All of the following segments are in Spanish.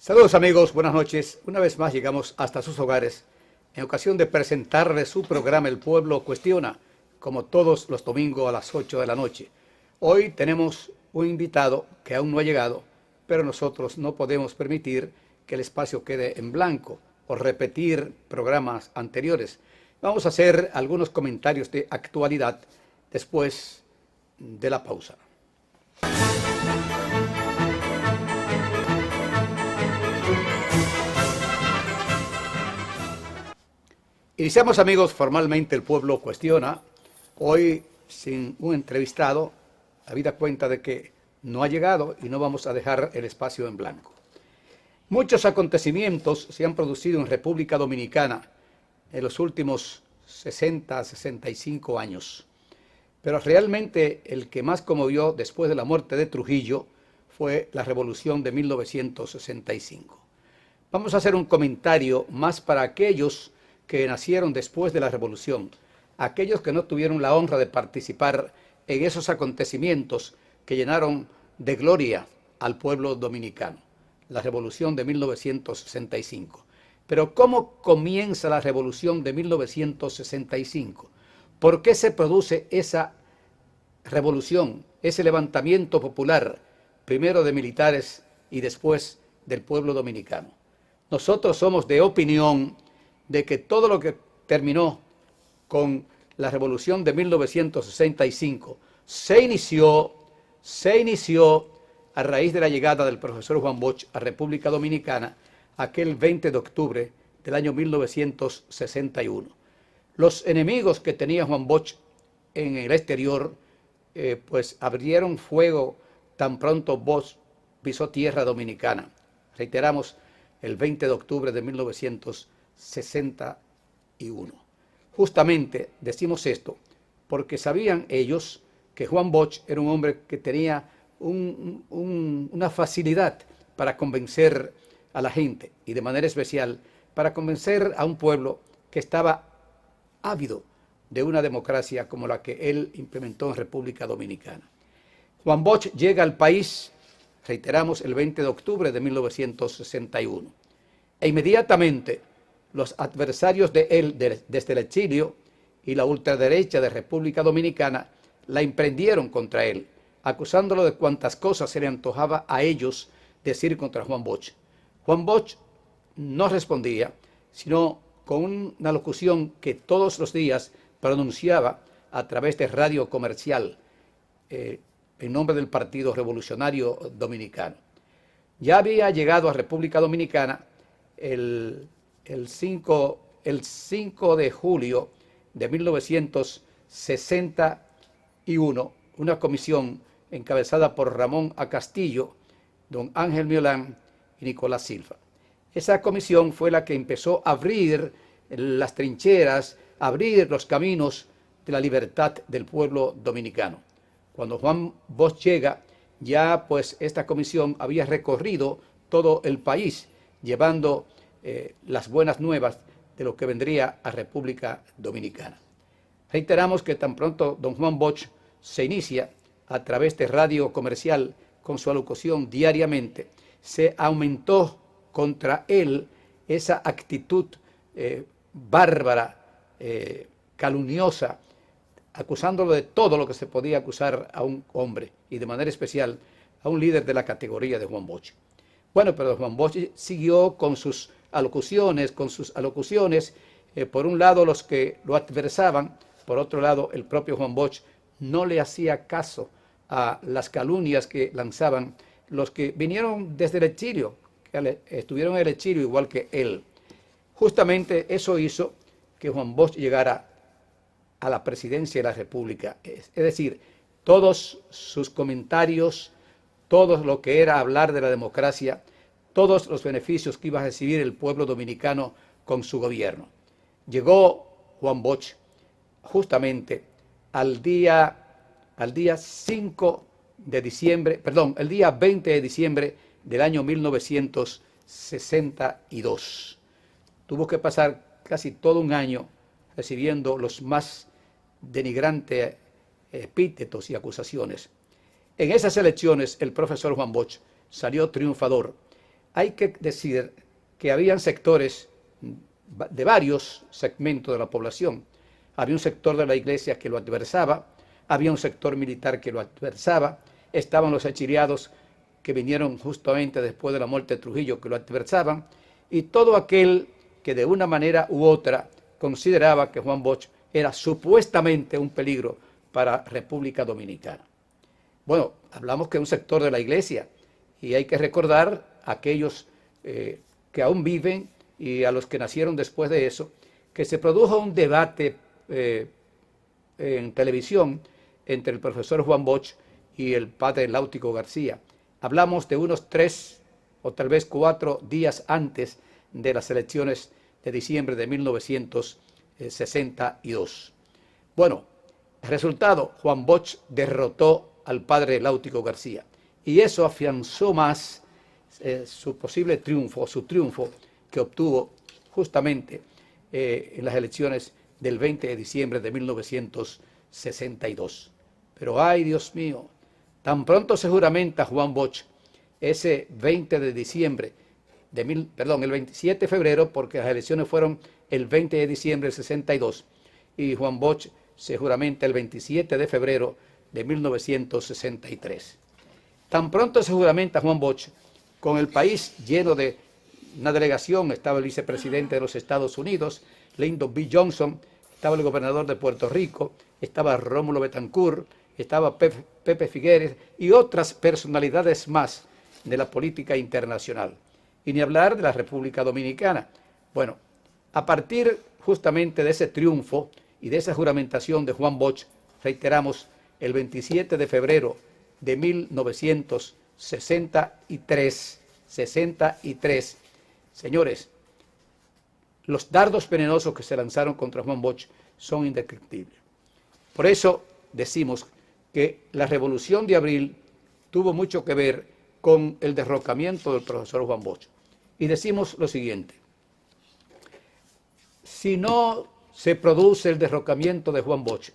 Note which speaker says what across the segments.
Speaker 1: Saludos amigos, buenas noches. Una vez más llegamos hasta sus hogares en ocasión de presentarles su programa El Pueblo Cuestiona, como todos los domingos a las 8 de la noche. Hoy tenemos un invitado que aún no ha llegado, pero nosotros no podemos permitir que el espacio quede en blanco o repetir programas anteriores. Vamos a hacer algunos comentarios de actualidad después de la pausa. Iniciamos, amigos, formalmente El Pueblo Cuestiona. Hoy sin un entrevistado, habida cuenta de que no ha llegado y no vamos a dejar el espacio en blanco. Muchos acontecimientos se han producido en República Dominicana en los últimos 60, 65 años. Pero realmente el que más conmovió después de la muerte de Trujillo fue la Revolución de 1965. Vamos a hacer un comentario más para aquellos que nacieron después de la Revolución, aquellos que no tuvieron la honra de participar en esos acontecimientos que llenaron de gloria al pueblo dominicano, la Revolución de 1965. Pero ¿cómo comienza la Revolución de 1965? ¿Por qué se produce esa revolución, ese levantamiento popular, primero de militares y después del pueblo dominicano? Nosotros somos de opinión de que todo lo que terminó con la Revolución de 1965 se inició a raíz de la llegada del profesor Juan Bosch a República Dominicana aquel 20 de octubre del año 1961. Los enemigos que tenía Juan Bosch en el exterior pues abrieron fuego tan pronto Bosch pisó tierra dominicana. Reiteramos, el 20 de octubre de 1961. Justamente decimos esto porque sabían ellos que Juan Bosch era un hombre que tenía una facilidad para convencer a la gente y de manera especial para convencer a un pueblo que estaba ávido de una democracia como la que él implementó en República Dominicana. Juan Bosch llega al país, reiteramos, el 20 de octubre de 1961. E inmediatamente los adversarios de él desde el exilio y la ultraderecha de República Dominicana la emprendieron contra él, acusándolo de cuantas cosas se le antojaba a ellos decir contra Juan Bosch. Juan Bosch no respondía, sino con una locución que todos los días pronunciaba a través de radio comercial en nombre del Partido Revolucionario Dominicano. Ya había llegado a República Dominicana el 5 de julio de 1961, una comisión encabezada por Ramón A. Castillo, don Ángel Miolán y Nicolás Silva. Esa comisión fue la que empezó a abrir las trincheras, a abrir los caminos de la libertad del pueblo dominicano. Cuando Juan Bosch llega, ya pues esta comisión había recorrido todo el país, llevando las buenas nuevas de lo que vendría a República Dominicana. Reiteramos que tan pronto don Juan Bosch se inicia a través de radio comercial con su alocución diariamente, se aumentó contra él esa actitud bárbara, calumniosa, acusándolo de todo lo que se podía acusar a un hombre y de manera especial a un líder de la categoría de Juan Bosch. Bueno, pero Juan Bosch siguió con sus alocuciones, por un lado los que lo adversaban, por otro lado el propio Juan Bosch no le hacía caso a las calumnias que lanzaban los que vinieron desde el exilio, que estuvieron en el exilio igual que él. Justamente eso hizo que Juan Bosch llegara a la presidencia de la República. Es decir, todos sus comentarios, todo lo que era hablar de la democracia, todos los beneficios que iba a recibir el pueblo dominicano con su gobierno. Llegó Juan Bosch justamente el día 20 de diciembre del año 1962. Tuvo que pasar casi todo un año recibiendo los más denigrantes epítetos y acusaciones. En esas elecciones el profesor Juan Bosch salió triunfador. hay que decir que habían sectores de varios segmentos de la población. Había un sector de la iglesia que lo adversaba, había un sector militar que lo adversaba, estaban los exiliados que vinieron justamente después de la muerte de Trujillo que lo adversaban, y todo aquel que de una manera u otra consideraba que Juan Bosch era supuestamente un peligro para República Dominicana. Bueno, hablamos que un sector de la iglesia, y hay que recordar a aquellos que aún viven y a los que nacieron después de eso, que se produjo un debate en televisión entre el profesor Juan Bosch y el padre Láutico García. Hablamos de unos 3 o tal vez 4 días antes de las elecciones de diciembre de 1962. Bueno, el resultado, Juan Bosch derrotó al padre Láutico García, y eso afianzó más su posible triunfo, su triunfo que obtuvo justamente en las elecciones del 20 de diciembre de 1962. Pero ay, Dios mío, tan pronto se juramenta Juan Bosch ese 20 de diciembre, el 27 de febrero, porque las elecciones fueron el 20 de diciembre del 62, y Juan Bosch se juramenta el 27 de febrero de 1963. Tan pronto se juramenta Juan Bosch, con el país lleno de una delegación, estaba el vicepresidente de los Estados Unidos, Lyndon B. Johnson, estaba el gobernador de Puerto Rico, estaba Rómulo Betancourt, estaba Pepe Figueres y otras personalidades más de la política internacional. Y ni hablar de la República Dominicana. Bueno, a partir justamente de ese triunfo y de esa juramentación de Juan Bosch, reiteramos, el 27 de febrero de 1963, señores, los dardos venenosos que se lanzaron contra Juan Bosch son indescriptibles. Por eso decimos que la Revolución de Abril tuvo mucho que ver con el derrocamiento del profesor Juan Bosch. Y decimos lo siguiente: si no se produce el derrocamiento de Juan Bosch,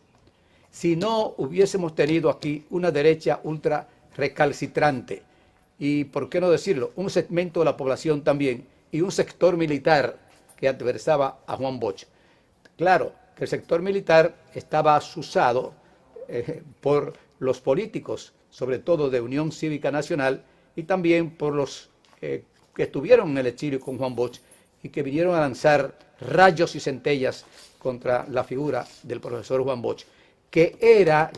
Speaker 1: si no hubiésemos tenido aquí una derecha ultra recalcitrante, y por qué no decirlo, un segmento de la población también, y un sector militar que adversaba a Juan Bosch. Claro que el sector militar estaba asusado por los políticos, sobre todo de Unión Cívica Nacional, y también por los que estuvieron en el exilio con Juan Bosch y que vinieron a lanzar rayos y centellas contra la figura del profesor Juan Bosch, que era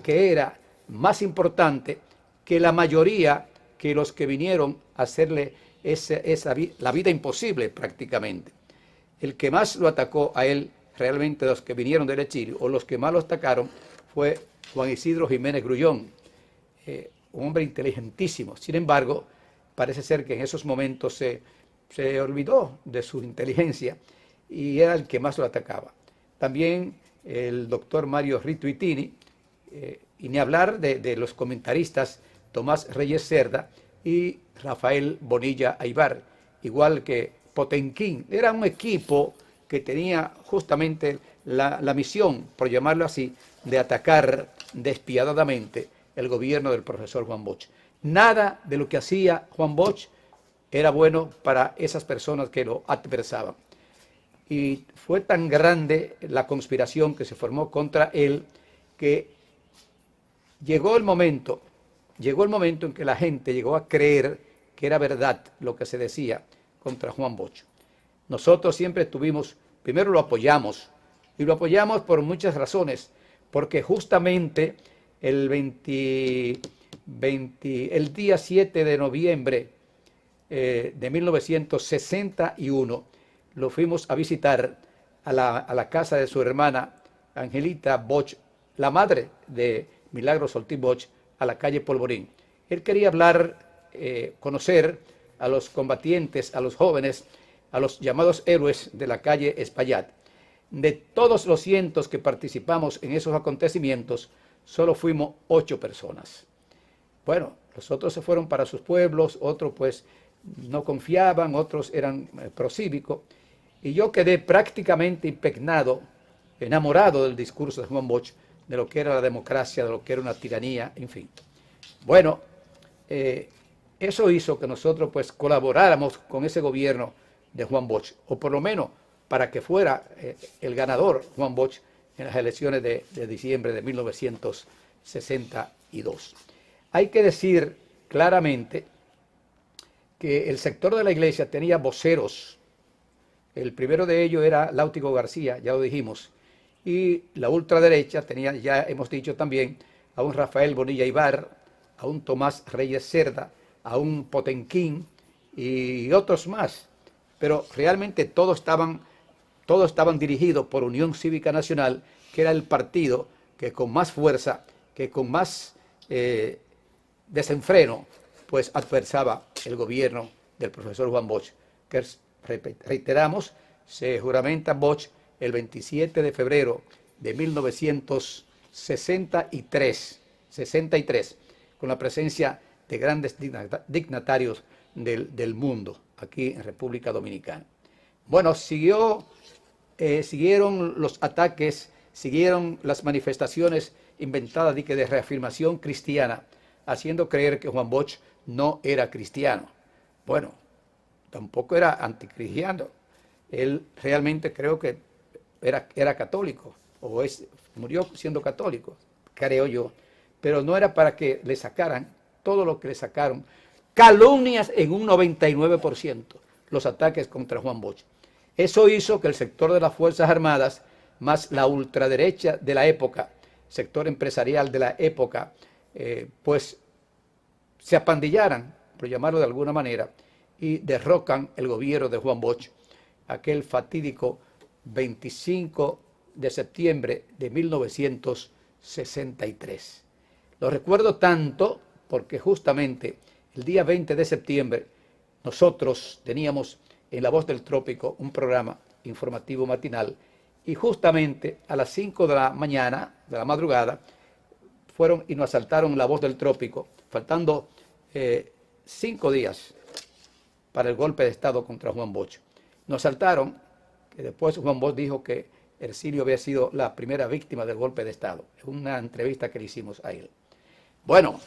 Speaker 1: más importante que la mayoría, que los que vinieron a hacerle la vida imposible prácticamente. El que más lo atacó a él, realmente los que vinieron del exilio, o los que más lo atacaron, fue Juan Isidro Jiménez Grullón, un hombre inteligentísimo. Sin embargo, parece ser que en esos momentos se olvidó de su inteligencia y era el que más lo atacaba. También el doctor Mario Rituitini, y ni hablar de los comentaristas Tomás Reyes Cerda y Rafael Bonilla Aybar, igual que Potenquín. Era un equipo que tenía justamente la misión, por llamarlo así, de atacar despiadadamente el gobierno del profesor Juan Bosch. Nada de lo que hacía Juan Bosch era bueno para esas personas que lo adversaban. Y fue tan grande la conspiración que se formó contra él que llegó el momento en que la gente llegó a creer que era verdad lo que se decía contra Juan Bosch. Nosotros siempre primero lo apoyamos, y lo apoyamos por muchas razones, porque justamente el día 7 de noviembre de 1961 lo fuimos a visitar a la casa de su hermana Angelita Bosch, la madre de Milagros Ortiz Bosch, a la calle Polvorín. Él quería hablar, conocer a los combatientes, a los jóvenes, a los llamados héroes de la calle Espaillat. De todos los cientos que participamos en esos acontecimientos, solo fuimos 8 personas. Bueno, los otros se fueron para sus pueblos, otros pues no confiaban, otros eran procívicos, y yo quedé prácticamente impregnado, enamorado del discurso de Juan Bosch, de lo que era la democracia, de lo que era una tiranía, en fin. Bueno, Eso hizo que nosotros pues colaboráramos con ese gobierno de Juan Bosch, o por lo menos para que fuera el ganador Juan Bosch en las elecciones de diciembre de 1962. Hay que decir claramente que el sector de la iglesia tenía voceros. El primero de ellos era Láutigo García, ya lo dijimos, y la ultraderecha tenía, ya hemos dicho también, a un Rafael Bonilla Ibar, a un Tomás Reyes Cerda, a un Potenquín y otros más. Pero realmente todos estaban dirigidos por Unión Cívica Nacional, que era el partido que con más fuerza, que con más desenfreno, pues adversaba el gobierno del profesor Juan Bosch, que reiteramos, se juramenta Bosch el 27 de febrero de 1963, con la presencia de grandes dignatarios del mundo, aquí en República Dominicana. Bueno, siguieron los ataques, siguieron las manifestaciones inventadas de reafirmación cristiana, haciendo creer que Juan Bosch no era cristiano. Bueno, tampoco era anticristiano. Él realmente creo que era católico, o murió siendo católico, creo yo. Pero no era para que le sacaran todo lo que le sacaron. Calumnias en un 99%, los ataques contra Juan Bosch. Eso hizo que el sector de las Fuerzas Armadas, más la ultraderecha de la época, sector empresarial de la época, pues se apandillaran, por llamarlo de alguna manera, y derrocan el gobierno de Juan Bosch, aquel fatídico 25 de septiembre de 1963. Lo recuerdo tanto porque justamente el día 20 de septiembre nosotros teníamos en La Voz del Trópico un programa informativo matinal y justamente a las 5 de la mañana, de la madrugada, fueron y nos asaltaron La Voz del Trópico, faltando 5 días para el golpe de Estado contra Juan Bosch. Nos asaltaron, que después Juan Bosch dijo que Ercilio había sido la primera víctima del golpe de Estado. Es una entrevista que le hicimos a él. Bueno,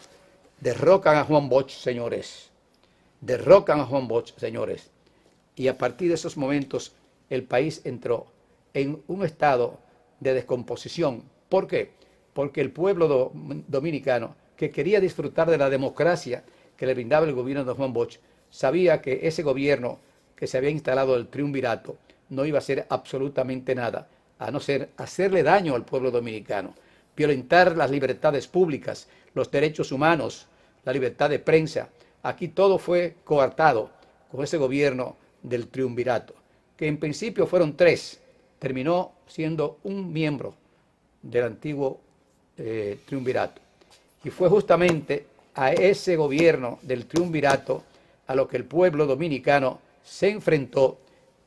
Speaker 1: derrocan a Juan Bosch, señores. Derrocan a Juan Bosch, señores. Y a partir de esos momentos el país entró en un estado de descomposición. ¿Por qué? Porque el pueblo dominicano, que quería disfrutar de la democracia que le brindaba el gobierno de Juan Bosch, sabía que ese gobierno que se había instalado, el triunvirato, no iba a hacer absolutamente nada, a no ser hacerle daño al pueblo dominicano, violentar las libertades públicas, los derechos humanos, la libertad de prensa. Aquí todo fue coartado con ese gobierno del triunvirato, que en principio fueron 3, terminó siendo un miembro del antiguo triunvirato. Y fue justamente a ese gobierno del triunvirato a lo que el pueblo dominicano se enfrentó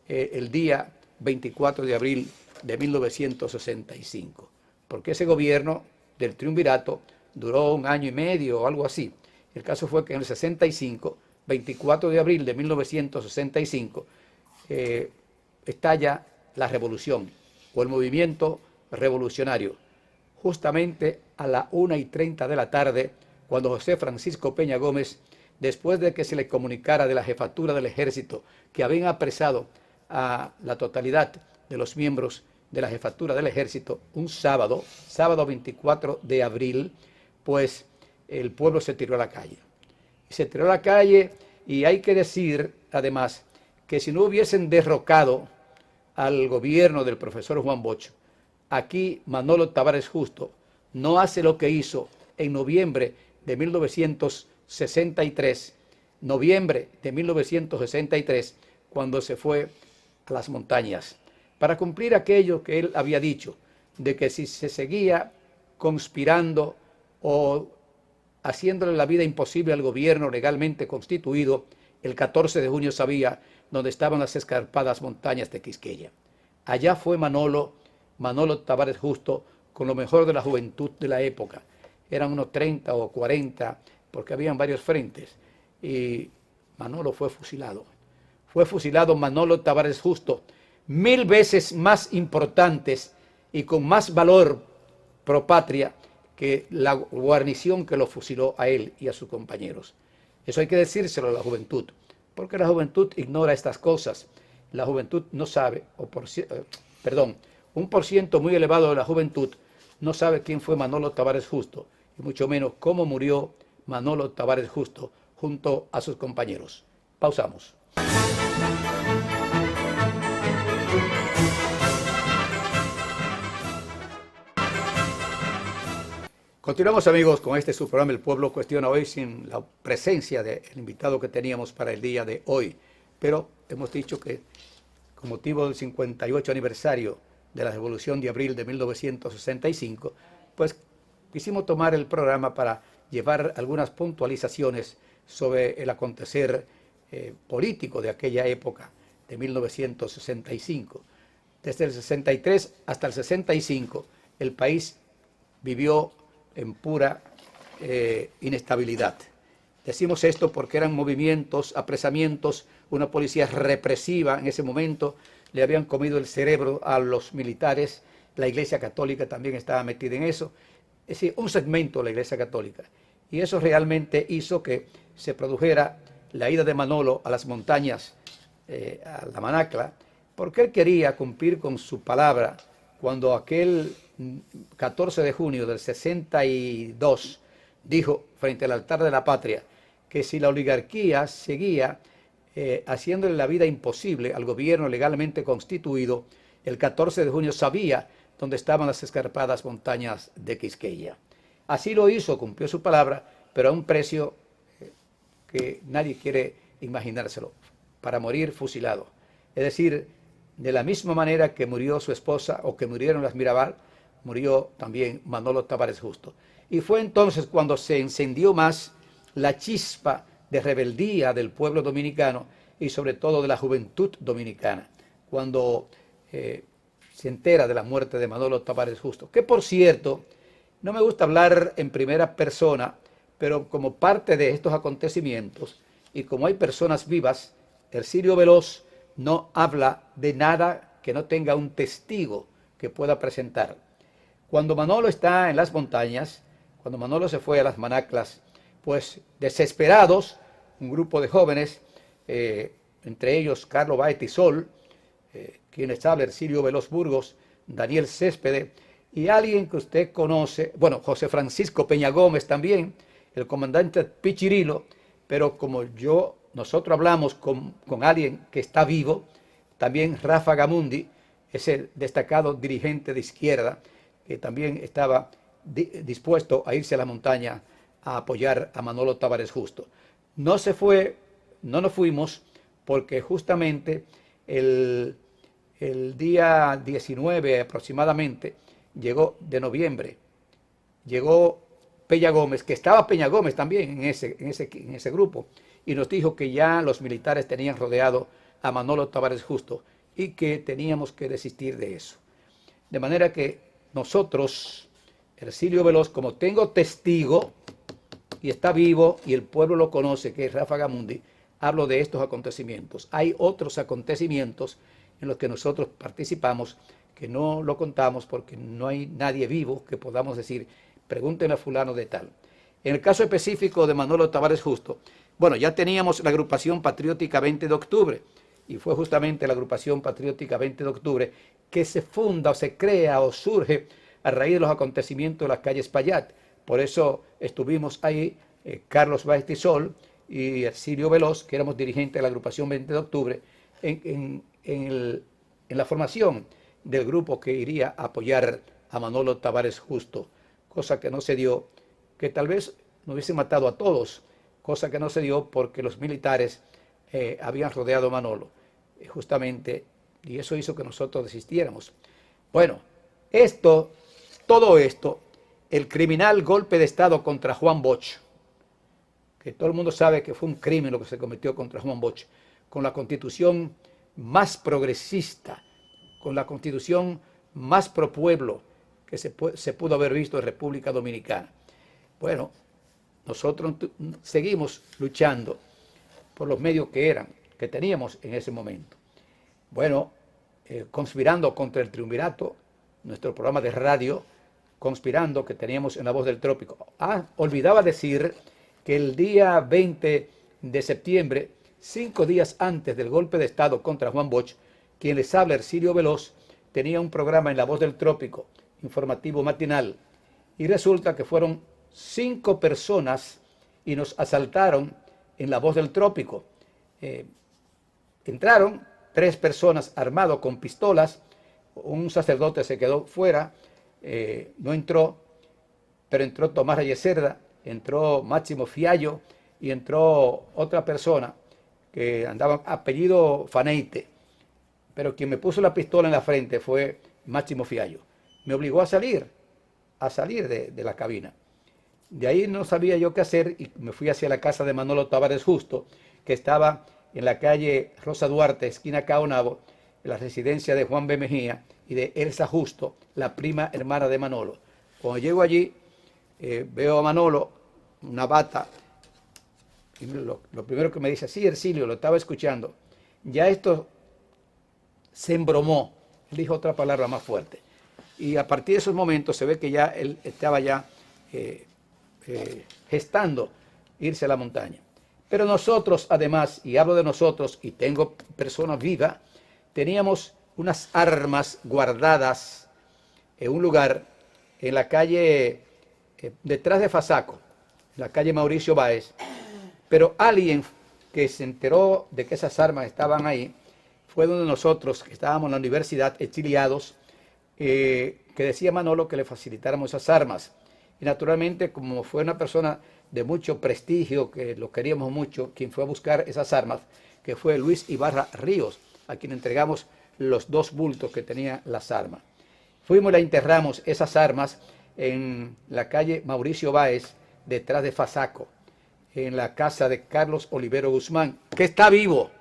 Speaker 1: el día 24 de abril de 1965, porque ese gobierno del triunvirato duró 1 año y medio o algo así. El caso fue que en el 65, 24 de abril de 1965, estalla la revolución o el movimiento revolucionario, justamente a la 1:30 de la tarde, cuando José Francisco Peña Gómez, después de que se le comunicara de la jefatura del ejército que habían apresado a la totalidad de los miembros de la jefatura del ejército, un sábado 24 de abril, pues el pueblo se tiró a la calle. Se tiró a la calle y hay que decir, además, que si no hubiesen derrocado al gobierno del profesor Juan Bosch, aquí Manolo Tavares Justo no hace lo que hizo en noviembre de 1963, cuando se fue a las montañas, para cumplir aquello que él había dicho, de que si se seguía conspirando o haciéndole la vida imposible al gobierno legalmente constituido, el 14 de junio sabía dónde estaban las escarpadas montañas de Quisqueya. Allá fue Manolo Tavares Justo, con lo mejor de la juventud de la época. Eran unos 30 o 40, porque habían varios frentes, y Manolo fue fusilado. Fue fusilado Manolo Tavares Justo, 1000 veces más importantes y con más valor pro patria que la guarnición que lo fusiló a él y a sus compañeros. Eso hay que decírselo a la juventud, porque la juventud ignora estas cosas. La juventud no sabe, perdón, un por ciento muy elevado de la juventud no sabe quién fue Manolo Tavares Justo, y mucho menos cómo murió Manolo Tavares Justo junto a sus compañeros. Pausamos. Continuamos, amigos, con este su programa El Pueblo Cuestiona, hoy sin la presencia del invitado que teníamos para el día de hoy. Pero hemos dicho que con motivo del 58 aniversario de la Revolución de Abril de 1965, pues quisimos tomar el programa para llevar algunas puntualizaciones sobre el acontecer político de aquella época, de 1965. Desde el 63 hasta el 65, el país vivió en pura inestabilidad. Decimos esto porque eran movimientos, apresamientos, una policía represiva en ese momento, le habían comido el cerebro a los militares, la Iglesia Católica también estaba metida en eso, es decir, un segmento de la Iglesia Católica. Y eso realmente hizo que se produjera la ida de Manolo a las montañas, a la Manacla, porque él quería cumplir con su palabra cuando aquel 14 de junio del 62 dijo frente al altar de la patria que si la oligarquía seguía haciéndole la vida imposible al gobierno legalmente constituido, el 14 de junio sabía dónde estaban las escarpadas montañas de Quisqueya. Así lo hizo, cumplió su palabra, pero a un precio que nadie quiere imaginárselo, para morir fusilado. Es decir, de la misma manera que murió su esposa o que murieron las Mirabal, murió también Manolo Tavares Justo. Y fue entonces cuando se encendió más la chispa de rebeldía del pueblo dominicano y sobre todo de la juventud dominicana, cuando se entera de la muerte de Manolo Tavares Justo, que por cierto, no me gusta hablar en primera persona, pero como parte de estos acontecimientos y como hay personas vivas, Hercilio Veloz no habla de nada que no tenga un testigo que pueda presentar. Cuando Manolo está en las montañas, cuando Manolo se fue a las Manaclas, pues desesperados, un grupo de jóvenes, entre ellos Carlos Báez Tisol, quien estaba Hercilio Veloz Burgos, Daniel Céspedes, y alguien que usted conoce, bueno, José Francisco Peña Gómez también, el comandante Pichirilo, pero como nosotros hablamos con alguien que está vivo, también Rafa Gamundi, ese destacado dirigente de izquierda, que también estaba dispuesto a irse a la montaña a apoyar a Manolo Tavares Justo. No nos fuimos, porque justamente el día 19 aproximadamente, de noviembre, llegó Peña Gómez, que estaba Peña Gómez también en ese grupo, y nos dijo que ya los militares tenían rodeado a Manolo Tavares Justo y que teníamos que desistir de eso. De manera que nosotros, Hercilio Veloz, como tengo testigo y está vivo y el pueblo lo conoce, que es Rafa Gamundi, hablo de estos acontecimientos. Hay otros acontecimientos en los que nosotros participamos que no lo contamos porque no hay nadie vivo que podamos decir, pregúntenle a fulano de tal. En el caso específico de Manolo Tavares Justo, bueno, ya teníamos la agrupación patriótica 20 de octubre, y fue justamente la agrupación patriótica 20 de octubre que se funda o se crea o surge a raíz de los acontecimientos de las calles Payat. Por eso estuvimos ahí Carlos Báez Tisol y Hercilio Veloz, que éramos dirigentes de la agrupación 20 de octubre, en la formación del grupo que iría a apoyar a Manolo Tavares Justo, cosa que no se dio, que tal vez nos hubiesen matado a todos, cosa que no se dio porque los militares habían rodeado a Manolo, justamente, y eso hizo que nosotros desistiéramos. Bueno, todo esto, el criminal golpe de Estado contra Juan Bosch, que todo el mundo sabe que fue un crimen lo que se cometió contra Juan Bosch, con la constitución más progresista, con la constitución más pro pueblo que se pudo haber visto en República Dominicana. Bueno, nosotros seguimos luchando por los medios que teníamos en ese momento. Bueno, conspirando contra el triunvirato, nuestro programa de radio, conspirando que teníamos en La Voz del Trópico. Olvidaba decir que el día 20 de septiembre, 5 días antes del golpe de Estado contra Juan Bosch. Quien les habla, Hercilio Veloz, tenía un programa en La Voz del Trópico, informativo matinal, y resulta que fueron 5 personas y nos asaltaron en La Voz del Trópico. Entraron 3 personas armados con pistolas, un sacerdote se quedó fuera, no entró, pero entró Tomás Reyes Cerda, entró Máximo Fiallo y entró otra persona que andaba apellido Faneite, pero quien me puso la pistola en la frente fue Máximo Fiallo. Me obligó a salir de la cabina. De ahí no sabía yo qué hacer y me fui hacia la casa de Manolo Tavares Justo, que estaba en la calle Rosa Duarte, esquina Caonabo, en la residencia de Juan B. Mejía y de Elsa Justo, la prima hermana de Manolo. Cuando llego allí, veo a Manolo, una bata, y lo primero que me dice, sí, Hercilio, lo estaba escuchando, ya esto se embromó, él dijo otra palabra más fuerte. Y a partir de esos momentos se ve que ya él estaba ya gestando irse a la montaña. Pero nosotros, además, y hablo de nosotros, y tengo personas vivas, teníamos unas armas guardadas en un lugar en la calle, detrás de Fasaco, en la calle Mauricio Báez, pero alguien que se enteró de que esas armas estaban ahí, fue uno de nosotros que estábamos en la universidad, exiliados, que decía Manolo que le facilitáramos esas armas. Y naturalmente, como fue una persona de mucho prestigio, que lo queríamos mucho, quien fue a buscar esas armas, que fue Luis Ibarra Ríos, a quien entregamos los 2 bultos que tenían las armas. Fuimos y la enterramos, esas armas, en la calle Mauricio Báez, detrás de Fasaco, en la casa de Carlos Olivero Guzmán, que está vivo,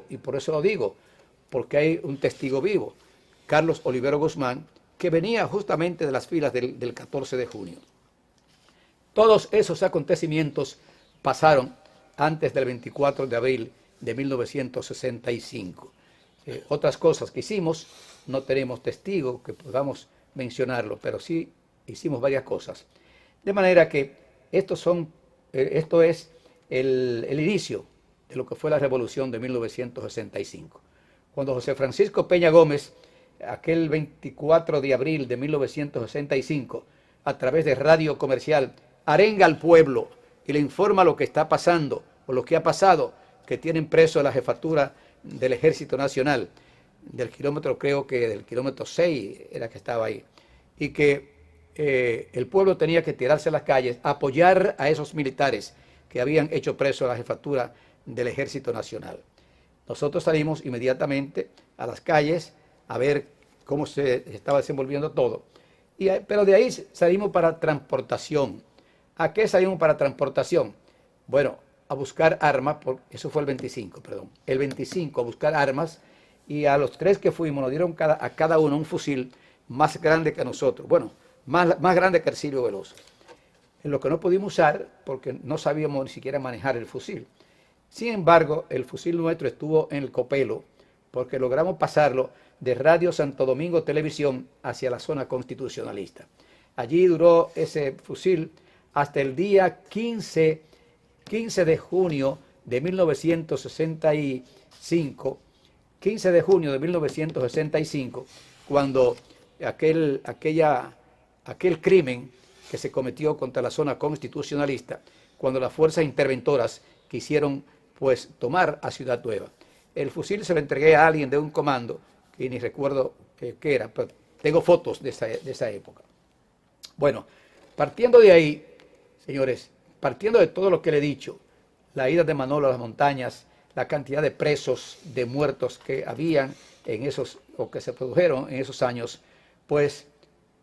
Speaker 1: y por eso lo digo, porque hay un testigo vivo, Carlos Olivero Guzmán, que venía justamente de las filas del 14 de junio. Todos esos acontecimientos pasaron antes del 24 de abril de 1965. Otras cosas que hicimos, no tenemos testigo que podamos mencionarlo, pero sí hicimos varias cosas. De manera que esto es el inicio de lo que fue la revolución de 1965. Cuando José Francisco Peña Gómez, aquel 24 de abril de 1965, a través de Radio Comercial, arenga al pueblo y le informa lo que está pasando o lo que ha pasado, que tienen preso a la jefatura del Ejército Nacional, del kilómetro, creo que del kilómetro 6 era que estaba ahí, y que el pueblo tenía que tirarse a las calles, apoyar a esos militares que habían hecho preso a la jefatura del Ejército Nacional. Nosotros salimos inmediatamente a las calles a ver cómo se estaba desenvolviendo todo. Pero de ahí salimos para transportación. ¿A qué salimos para transportación? Bueno, a buscar armas, eso fue el 25, perdón. El 25 a buscar armas, y a los 3 que fuimos nos dieron a cada uno un fusil más grande que nosotros. Bueno, más grande que Hercilio Veloz. En lo que no pudimos usar porque no sabíamos ni siquiera manejar el fusil. Sin embargo, el fusil nuestro estuvo en el Copelo porque logramos pasarlo de Radio Santo Domingo Televisión hacia la zona constitucionalista. Allí duró ese fusil hasta el día 15 de junio de 1965, 15 de junio de 1965, cuando aquel crimen que se cometió contra la zona constitucionalista, cuando las fuerzas interventoras quisieron pues tomar a Ciudad Nueva. El fusil se lo entregué a alguien de un comando, que ni recuerdo qué era, pero tengo fotos de esa época. Bueno, partiendo de ahí, señores, partiendo de todo lo que le he dicho, la ida de Manolo a las montañas, la cantidad de presos, de muertos que habían en esos, o que se produjeron en esos años, pues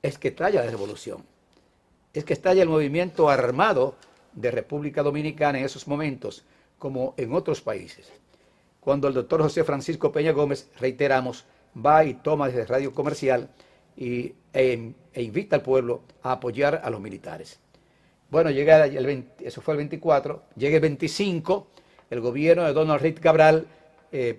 Speaker 1: es que estalla la revolución. Es que estalla el movimiento armado de República Dominicana en esos momentos, como en otros países. Cuando el doctor José Francisco Peña Gómez, reiteramos, va y toma desde Radio Comercial e invita al pueblo a apoyar a los militares. Bueno, llega eso fue el 24, llega el 25, el gobierno de Donald Reid Cabral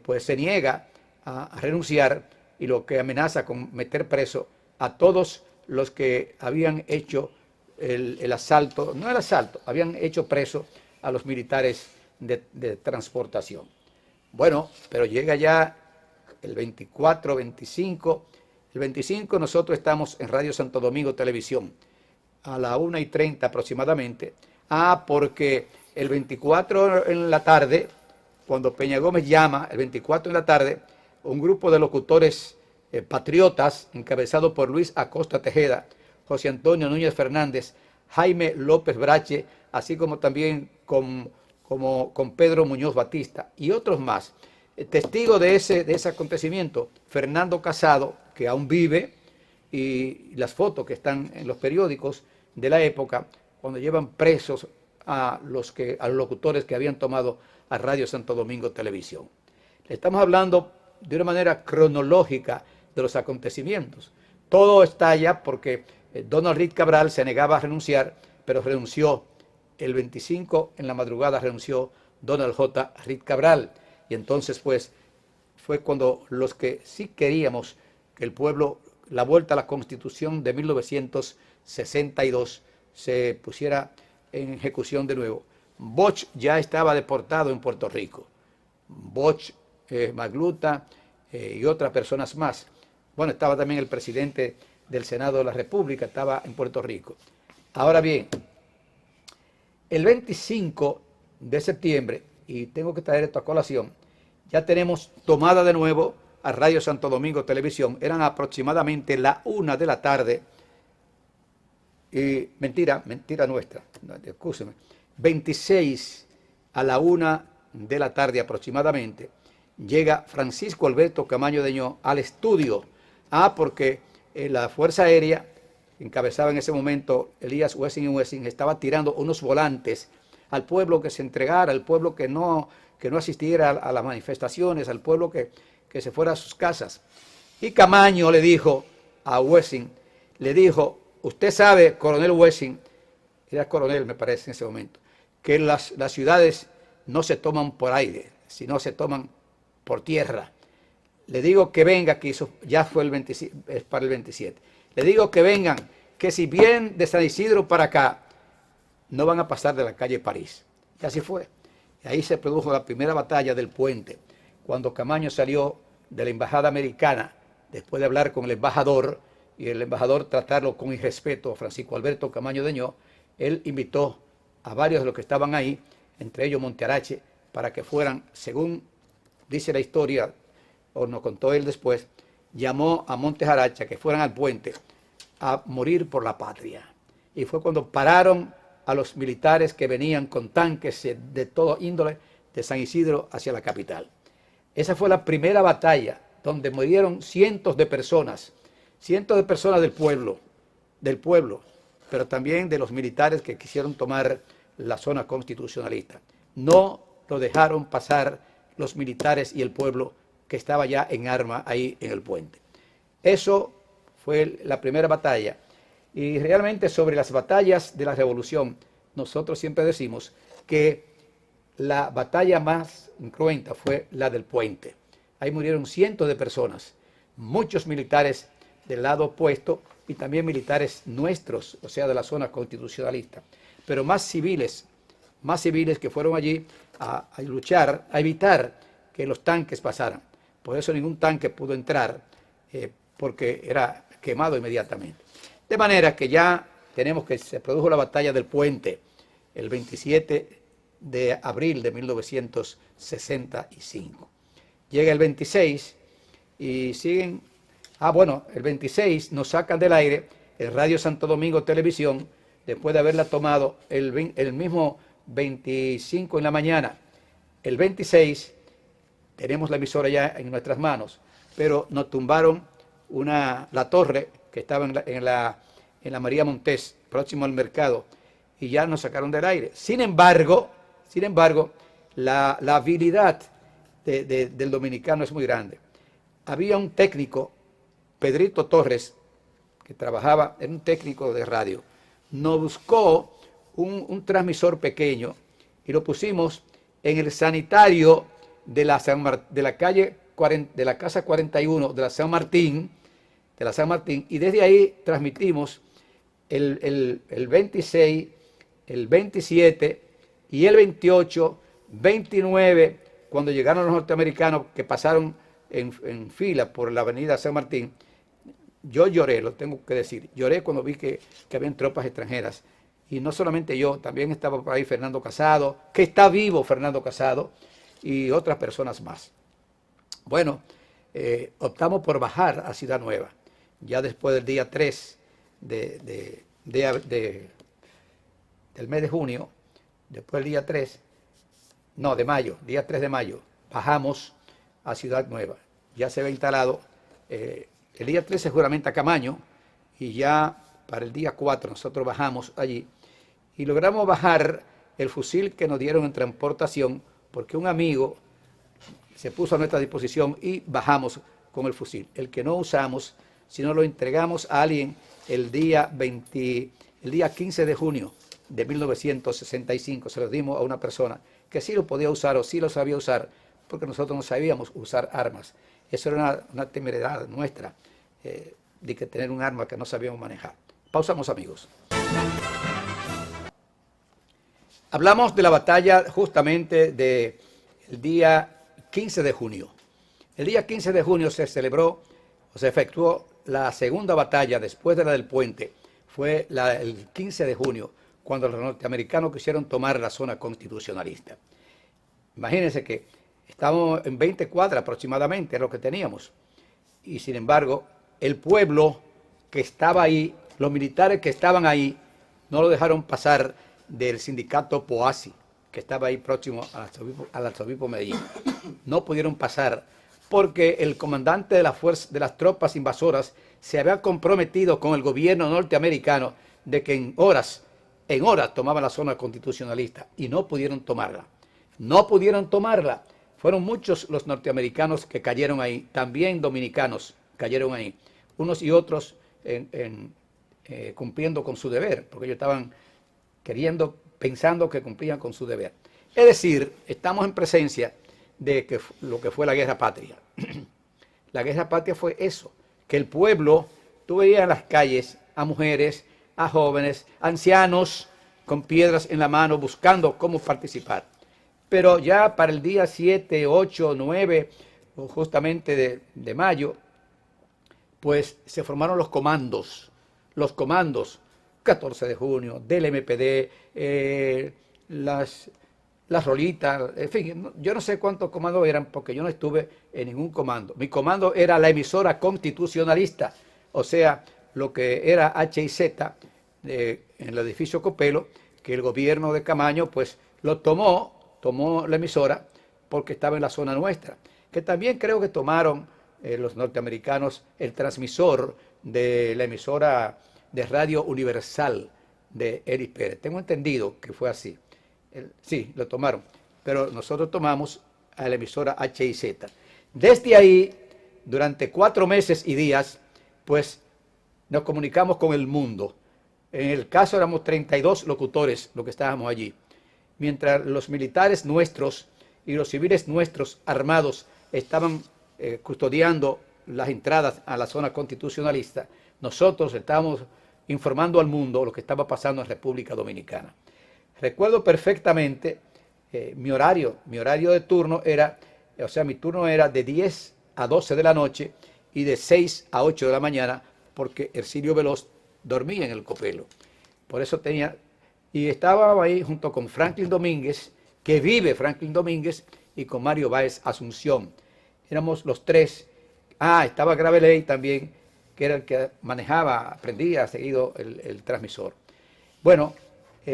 Speaker 1: pues se niega a renunciar, y lo que amenaza con meter preso a todos los que habían hecho el asalto, no el asalto, habían hecho preso a los militares de transportación. Bueno, pero llega ya el 24, 25. El 25 nosotros estamos en Radio Santo Domingo Televisión a la 1:30 aproximadamente. Porque el 24 en la tarde, cuando Peña Gómez llama, el 24 en la tarde, un grupo de locutores patriotas, encabezado por Luis Acosta Tejeda, José Antonio Núñez Fernández, Jaime López Brache, así como también con Pedro Muñoz Batista y otros más. Testigo de ese acontecimiento, Fernando Casado, que aún vive, y las fotos que están en los periódicos de la época, cuando llevan presos a los locutores que habían tomado a Radio Santo Domingo Televisión. Le estamos hablando de una manera cronológica de los acontecimientos. Todo está allá porque Donald Reed Cabral se negaba a renunciar, pero renunció. El 25 en la madrugada renunció Donald J. Reed Cabral. Y entonces pues fue cuando los que sí queríamos que el pueblo, la vuelta a la Constitución de 1962 se pusiera en ejecución de nuevo. Bosch ya estaba deportado en Puerto Rico. Bosch, Magluta y otras personas más. Bueno, estaba también el presidente del Senado de la República, estaba en Puerto Rico. Ahora bien, el 25 de septiembre, y tengo que traer esto a colación, ya tenemos tomada de nuevo a Radio Santo Domingo Televisión. Eran aproximadamente la 1 de la tarde. Y mentira nuestra, excúseme. 26 a la 1 de la tarde aproximadamente, llega Francisco Alberto Camaño Deñó al estudio. Porque la Fuerza Aérea, encabezada en ese momento Elías Wessing, estaba tirando unos volantes al pueblo que se entregara, al pueblo que no asistiera a las manifestaciones, al pueblo que se fuera a sus casas. Y Camaño le dijo a Wessing, usted sabe, coronel Wessing, era coronel me parece en ese momento, que las ciudades no se toman por aire, sino se toman por tierra. Le digo que venga, que eso ya fue es para el 27. Le digo que vengan, que si vienen de San Isidro para acá, no van a pasar de la calle París. Y así fue. Y ahí se produjo la primera batalla del puente, cuando Camaño salió de la embajada americana, después de hablar con el embajador, y el embajador tratarlo con irrespeto a Francisco Alberto Camaño Deñó, él invitó a varios de los que estaban ahí, entre ellos Montearache, para que fueran, según dice la historia, o nos contó él después, llamó a Montes Aracha que fueran al puente a morir por la patria. Y fue cuando pararon a los militares que venían con tanques de todo índole de San Isidro hacia la capital. Esa fue la primera batalla donde murieron cientos de personas del pueblo, pero también de los militares que quisieron tomar la zona constitucionalista. No lo dejaron pasar los militares y el pueblo que estaba ya en arma ahí en el puente. Eso fue la primera batalla. Y realmente sobre las batallas de la revolución, nosotros siempre decimos que la batalla más cruenta fue la del puente. Ahí murieron cientos de personas, muchos militares del lado opuesto y también militares nuestros, o sea, de la zona constitucionalista, pero más civiles que fueron allí a luchar, a evitar que los tanques pasaran. Por eso ningún tanque pudo entrar, porque era quemado inmediatamente. De manera que ya tenemos que se produjo la batalla del puente el 27 de abril de 1965. Llega el 26 y siguen. El 26 nos sacan del aire el Radio Santo Domingo Televisión, después de haberla tomado el mismo 25 en la mañana. El 26 tenemos la emisora ya en nuestras manos, pero nos tumbaron la torre que estaba en la María Montés, próximo al mercado, y ya nos sacaron del aire. Sin embargo, la habilidad del dominicano es muy grande. Había un técnico, Pedrito Torres, que trabajaba, era un técnico de radio, nos buscó un transmisor pequeño y lo pusimos en el sanitario de la casa 41 de la San Martín, y desde ahí transmitimos el 26, el 27, y el 28, 29, cuando llegaron los norteamericanos que pasaron en fila por la avenida San Martín, yo lloré, lo tengo que decir, lloré cuando vi que habían tropas extranjeras. Y no solamente yo, también estaba por ahí Fernando Casado, que está vivo Fernando Casado, y otras personas más. Bueno, optamos por bajar a Ciudad Nueva, ya después del día 3 del mes de junio, después del día 3, no, de mayo, día 3 de mayo, bajamos a Ciudad Nueva. Ya se había instalado, el día 3 seguramente a Camaño, y ya para el día 4 nosotros bajamos allí y logramos bajar el fusil que nos dieron en transportación, porque un amigo se puso a nuestra disposición y bajamos con el fusil. El que no usamos, sino lo entregamos a alguien el día 15 de junio de 1965. Se lo dimos a una persona que sí lo podía usar o sí lo sabía usar, porque nosotros no sabíamos usar armas. Eso era una temeridad nuestra, de que tener un arma que no sabíamos manejar. Pausamos, amigos. Hablamos de la batalla justamente del día 15 de junio. El día 15 de junio se celebró, o se efectuó la segunda batalla después de la del puente. Fue el 15 de junio, cuando los norteamericanos quisieron tomar la zona constitucionalista. Imagínense que estábamos en 20 cuadras aproximadamente, era lo que teníamos. Y sin embargo, el pueblo que estaba ahí, los militares que estaban ahí, no lo dejaron pasar del sindicato POASI, que estaba ahí próximo al arzobispo Medellín. No pudieron pasar porque el comandante de las tropas invasoras se había comprometido con el gobierno norteamericano de que en horas tomaban la zona constitucionalista, y no pudieron tomarla. No pudieron tomarla. Fueron muchos los norteamericanos que cayeron ahí, también dominicanos cayeron ahí, unos y otros cumpliendo con su deber, porque ellos estaban pensando que cumplían con su deber. Es decir, estamos en presencia de lo que fue la guerra patria. La guerra patria fue eso, que el pueblo, tú veías en las calles a mujeres, a jóvenes, ancianos con piedras en la mano buscando cómo participar. Pero ya para el día 7, 8, 9, justamente de mayo, pues se formaron los comandos, 14 de junio, del MPD, las rolitas, en fin, yo no sé cuántos comandos eran, porque yo no estuve en ningún comando. Mi comando era la emisora constitucionalista, o sea, lo que era H&Z en el edificio Copelo, que el gobierno de Camaño pues lo tomó la emisora porque estaba en la zona nuestra, que también creo que tomaron los norteamericanos el transmisor de la emisora de Radio Universal de Eris Pérez. Tengo entendido que fue así. Sí, lo tomaron, pero nosotros tomamos a la emisora H&Z. Desde ahí, durante 4 meses y días, pues nos comunicamos con el mundo. En el caso éramos 32 locutores los que estábamos allí. Mientras los militares nuestros y los civiles nuestros armados estaban custodiando las entradas a la zona constitucionalista, nosotros estábamos informando al mundo lo que estaba pasando en República Dominicana. Recuerdo perfectamente mi horario de turno era, o sea, mi turno era de 10 a 12 de la noche y de 6 a 8 de la mañana, porque Ercilio Veloz dormía en el Copelo. Por eso y estaba ahí junto con Franklin Domínguez, que vive Franklin Domínguez, y con Mario Báez Asunción. Éramos los 3. Estaba Graveley también, que era el que manejaba, aprendía seguido el transmisor. Bueno,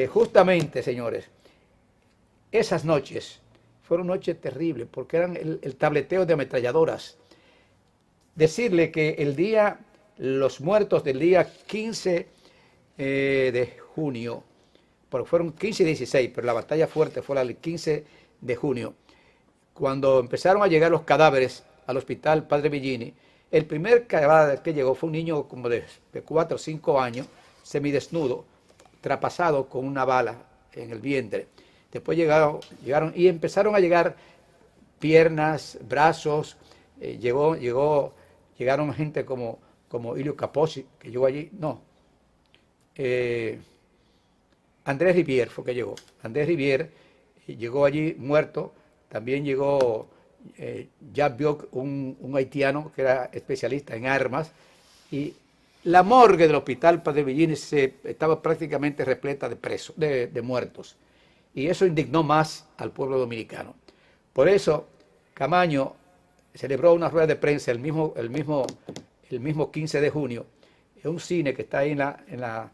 Speaker 1: justamente, señores, esas noches fueron noches terribles, porque eran el tableteo de ametralladoras. Decirle que los muertos del día 15 de junio, porque fueron 15 y 16, pero la batalla fuerte fue la del 15 de junio, cuando empezaron a llegar los cadáveres al hospital Padre Villini. El primer cadáver que llegó fue un niño como de 4 o 5 años, semidesnudo, traspasado con una bala en el vientre. Después llegaron y empezaron a llegar piernas, brazos, llegaron gente como Ilio Capozzi, que llegó allí, Andrés Rivière fue que llegó. Andrés Rivière llegó allí muerto. También llegó Jacques Biot, un haitiano que era especialista en armas. Y la morgue del hospital Padre Villini estaba prácticamente repleta de presos, de muertos. Y eso indignó más al pueblo dominicano. Por eso Camaño celebró una rueda de prensa el mismo 15 de junio en un cine que está ahí en la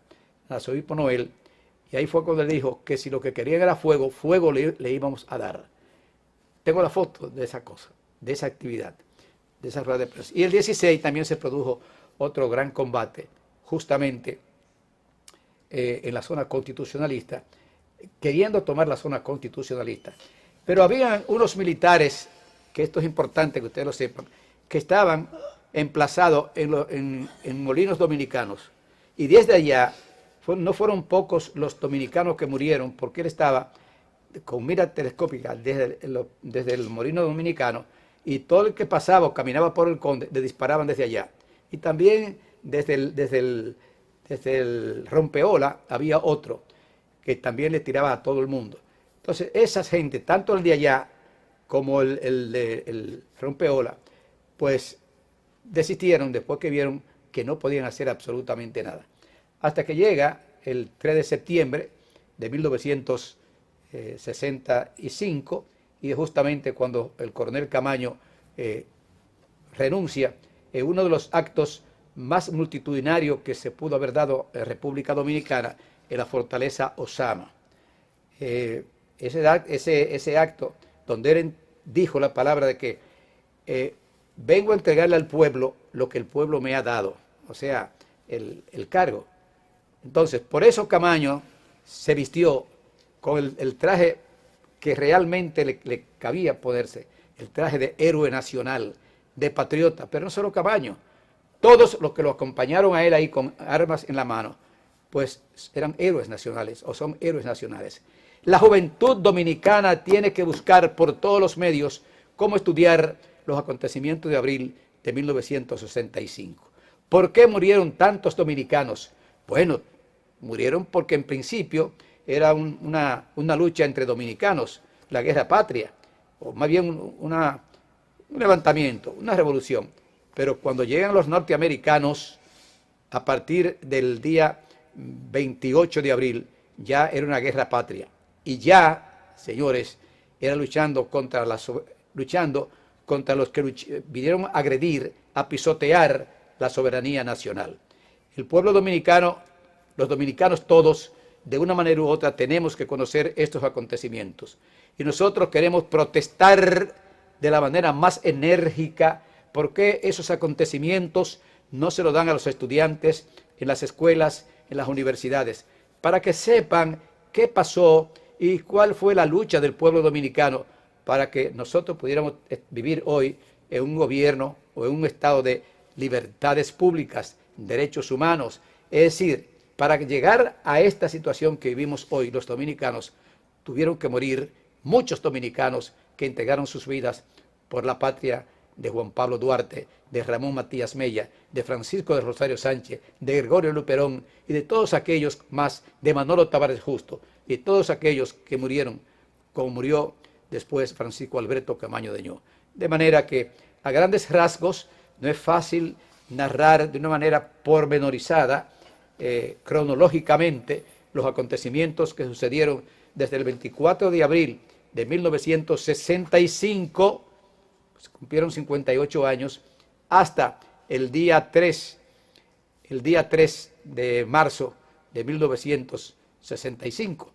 Speaker 1: Arzobispo Noel, y ahí fue cuando le dijo que si lo que querían era fuego, fuego le íbamos a dar. Tengo la foto de esa cosa, de esa actividad, de esa rueda de prensa. Y el 16 también se produjo otro gran combate, justamente en la zona constitucionalista, queriendo tomar la zona constitucionalista. Pero había unos militares, que esto es importante que ustedes lo sepan, que estaban emplazados en molinos dominicanos. Y desde allá, no fueron pocos los dominicanos que murieron, porque él estaba con mira telescópica desde el molino dominicano, y todo el que pasaba o caminaba por el Conde le disparaban desde allá. Y también desde el Rompeola había otro que también le tiraba a todo el mundo. Entonces, esas gente, tanto el de allá como el Rompeola, pues desistieron después que vieron que no podían hacer absolutamente nada. Hasta que llega el 3 de septiembre de 1965, y justamente cuando el coronel Camaño renuncia, en uno de los actos más multitudinarios que se pudo haber dado en República Dominicana, en la fortaleza Osama. Ese acto donde él dijo la palabra de que vengo a entregarle al pueblo lo que el pueblo me ha dado, o sea, el cargo. Entonces, por eso Camaño se vistió con el traje que realmente le cabía ponerse, el traje de héroe nacional, de patriota, pero no solo Camaño, todos los que lo acompañaron a él ahí con armas en la mano, pues eran héroes nacionales o son héroes nacionales. La juventud dominicana tiene que buscar por todos los medios cómo estudiar los acontecimientos de abril de 1965. ¿Por qué murieron tantos dominicanos? Bueno, murieron porque en principio era una lucha entre dominicanos, la guerra patria, o más bien un levantamiento, una revolución. Pero cuando llegan los norteamericanos, a partir del día 28 de abril, ya era una guerra patria. Y ya, señores, era luchando contra los que vinieron a agredir, a pisotear la soberanía nacional. El pueblo dominicano, los dominicanos todos, de una manera u otra, tenemos que conocer estos acontecimientos. Y nosotros queremos protestar de la manera más enérgica porque esos acontecimientos no se lo dan a los estudiantes en las escuelas, en las universidades, para que sepan qué pasó y cuál fue la lucha del pueblo dominicano para que nosotros pudiéramos vivir hoy en un gobierno o en un estado de libertades públicas, derechos humanos. Es decir, para llegar a esta situación que vivimos hoy, los dominicanos tuvieron que morir muchos dominicanos que entregaron sus vidas por la patria de Juan Pablo Duarte, de Ramón Matías Mella, de Francisco de Rosario Sánchez, de Gregorio Luperón y de todos aquellos más, de Manolo Tavares Justo, y de todos aquellos que murieron, como murió después Francisco Alberto Camaño Deñó. De manera que, a grandes rasgos, no es fácil narrar de una manera pormenorizada, cronológicamente, los acontecimientos que sucedieron desde el 24 de abril de 1965, se cumplieron 58 años, hasta el día 3 de marzo de 1965.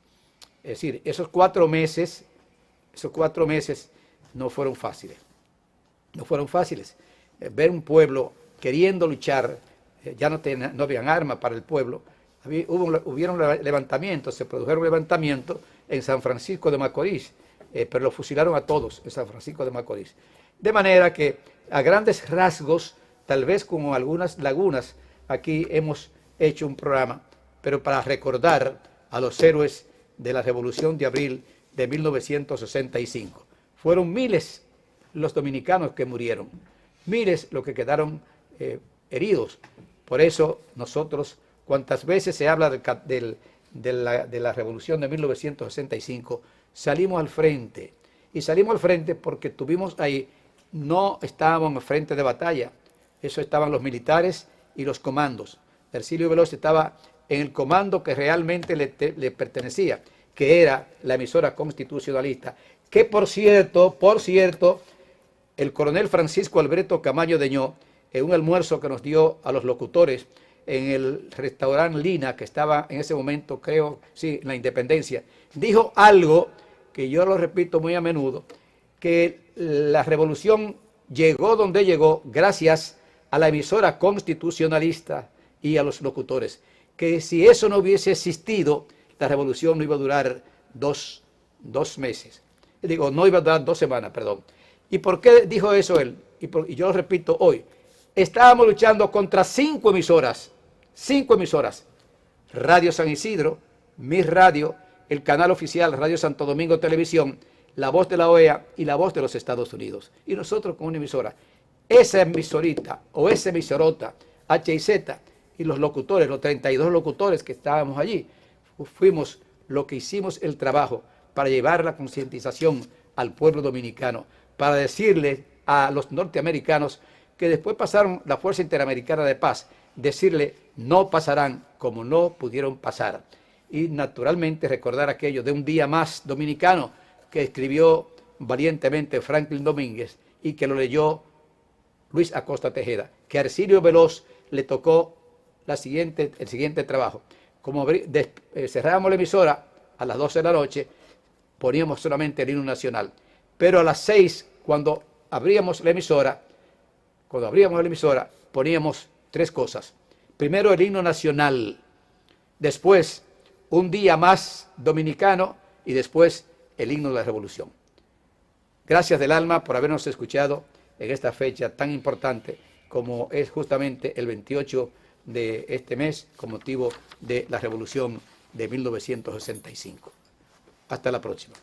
Speaker 1: Es decir, esos 4 meses no fueron fáciles. No fueron fáciles. Ver un pueblo queriendo luchar, ya no habían armas para el pueblo. Hubieron levantamientos, se produjeron levantamientos en San Francisco de Macorís, pero lo fusilaron a todos en San Francisco de Macorís. De manera que, a grandes rasgos, tal vez con algunas lagunas, aquí hemos hecho un programa, pero para recordar a los héroes de la Revolución de Abril de 1965. Fueron miles los dominicanos que murieron, miles los que quedaron heridos. Por eso nosotros, cuantas veces se habla del de la revolución de 1965, salimos al frente. Y salimos al frente porque tuvimos ahí, no estábamos en frente de batalla, eso estaban los militares y los comandos. Ercilio Veloz estaba en el comando que realmente le pertenecía, que era la emisora constitucionalista, que por cierto, el coronel Francisco Alberto Camaño Deñó, en un almuerzo que nos dio a los locutores en el restaurante Lina, que estaba en ese momento, creo, sí, en la Independencia, dijo algo que yo lo repito muy a menudo, que la revolución llegó donde llegó gracias a la emisora constitucionalista y a los locutores, que si eso no hubiese existido, la revolución no iba a durar dos meses. Digo, no iba a durar 2 semanas, perdón. ¿Y por qué dijo eso él? Y yo lo repito hoy. Estábamos luchando contra 5 emisoras. 5 emisoras. Radio San Isidro, Mi Radio, el canal oficial Radio Santo Domingo Televisión, La Voz de la OEA y La Voz de los Estados Unidos. Y nosotros con una emisora. Esa emisorita o esa emisorota, HIZ, y los locutores, los 32 locutores que estábamos allí, fuimos lo que hicimos el trabajo para llevar la concientización al pueblo dominicano, para decirle a los norteamericanos que después pasaron la Fuerza Interamericana de Paz, decirle no pasarán como no pudieron pasar. Y naturalmente recordar aquello de un día más dominicano que escribió valientemente Franklin Domínguez y que lo leyó Luis Acosta Tejeda, que a Ercilio Veloz le tocó el siguiente trabajo. Como cerrábamos la emisora a las 12 de la noche, poníamos solamente el himno nacional. Pero a las 6, cuando abríamos la emisora, poníamos 3 cosas. Primero el himno nacional, después un día más dominicano y después el himno de la revolución. Gracias del alma por habernos escuchado en esta fecha tan importante como es justamente el 28 de este mes con motivo de la revolución de 1965. Hasta la próxima.